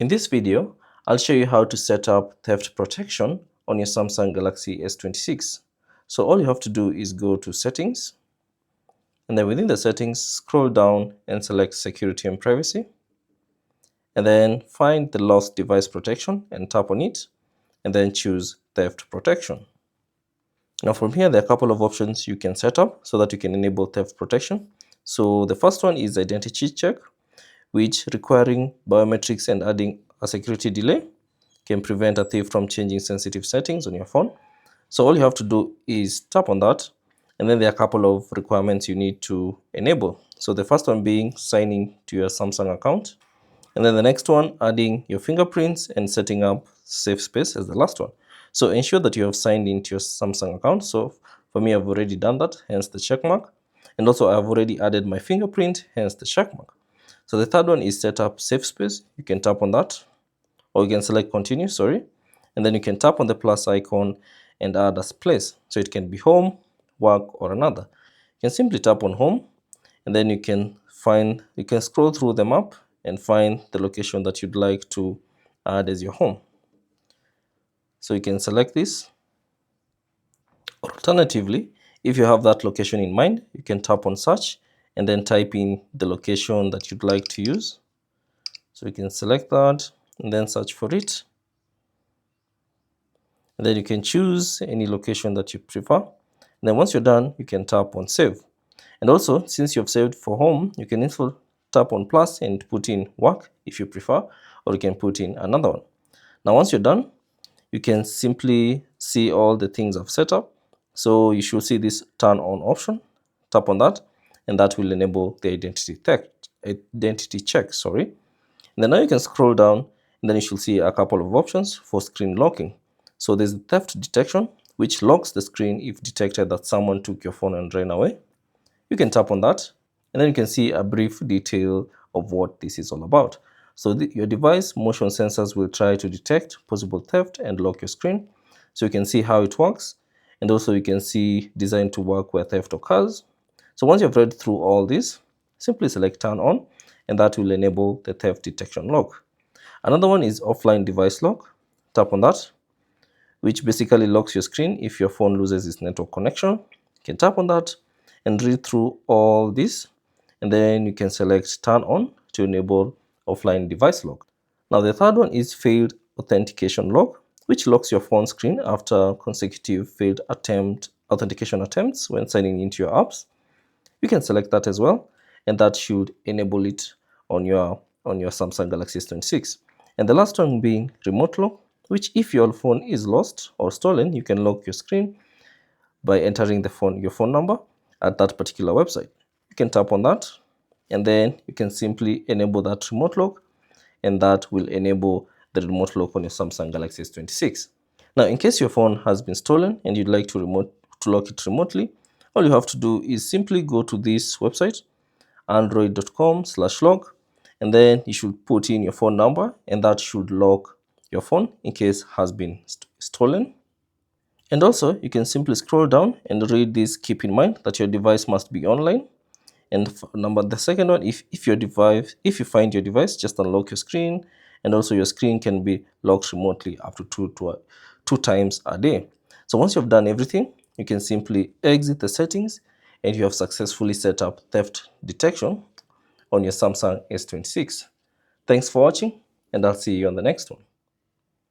In this video, I'll show you how to set up theft protection on your Samsung Galaxy S26. So all you have to do is go to Settings, and then within the settings, scroll down and select Security and Privacy, and then find the Lost Device Protection and tap on it, and then choose Theft Protection. Now from here, there are a couple of options you can set up so that you can enable theft protection. So the first one is Identity Check, which requiring biometrics and adding a security delay can prevent a thief from changing sensitive settings on your phone. So all you have to do is tap on that, and then there are a couple of requirements you need to enable. So the first one being signing to your Samsung account, and then the next one adding your fingerprints and setting up safe space as the last one. So ensure that you have signed into your Samsung account. So for me, I've already done that, hence the check mark. And also I've already added my fingerprint, hence the check mark. So the third one is set up safe space. You can tap on that, or you can select continue, and then you can tap on the plus icon and add as place. So it can be home, work, or another. You can simply tap on home, and then you can scroll through the map and find the location that you'd like to add as your home. So you can select this. Alternatively, if you have that location in mind, you can tap on search and then type in the location that you'd like to use. So you can select that and then search for it. And then you can choose any location that you prefer. And then once you're done, you can tap on save. And also, since you've saved for home, you can also tap on plus and put in work if you prefer, or you can put in another one. Now, once you're done, you can simply see all the things I've set up. So you should see this turn on option. Tap on that, and that will enable the identity check. And then now you can scroll down, and then you should see a couple of options for screen locking. So there's theft detection, which locks the screen if detected that someone took your phone and ran away. You can tap on that, and then you can see a brief detail of what this is all about. So your device motion sensors will try to detect possible theft and lock your screen. So you can see how it works, and also you can see designed to work where theft occurs. So once you've read through all this, simply select turn on, and that will enable the theft detection lock. Another one is offline device lock. Tap on that, which basically locks your screen if your phone loses its network connection. You can tap on that and read through all this, and then you can select turn on to enable offline device lock. Now the third one is failed authentication lock, which locks your phone screen after consecutive failed authentication attempts when signing into your apps. You can select that as well, and that should enable it on your Samsung Galaxy S26. And the last one being remote lock, which if your phone is lost or stolen, you can lock your screen by entering your phone number at that particular website. You can tap on that, and then you can simply enable that remote lock, and that will enable the remote lock on your Samsung Galaxy S26. Now, in case your phone has been stolen and you'd like to lock it remotely, all you have to do is simply go to this website, android.com/lock, and then you should put in your phone number, and that should lock your phone in case it has been stolen. And also, you can simply scroll down and read this. Keep in mind that your device must be online. And the second one, if you find your device, just unlock your screen, and also your screen can be locked remotely up to two times a day. So once you've done everything, you can simply exit the settings, and you have successfully set up theft detection on your Samsung S26. Thanks for watching, and I'll see you on the next one.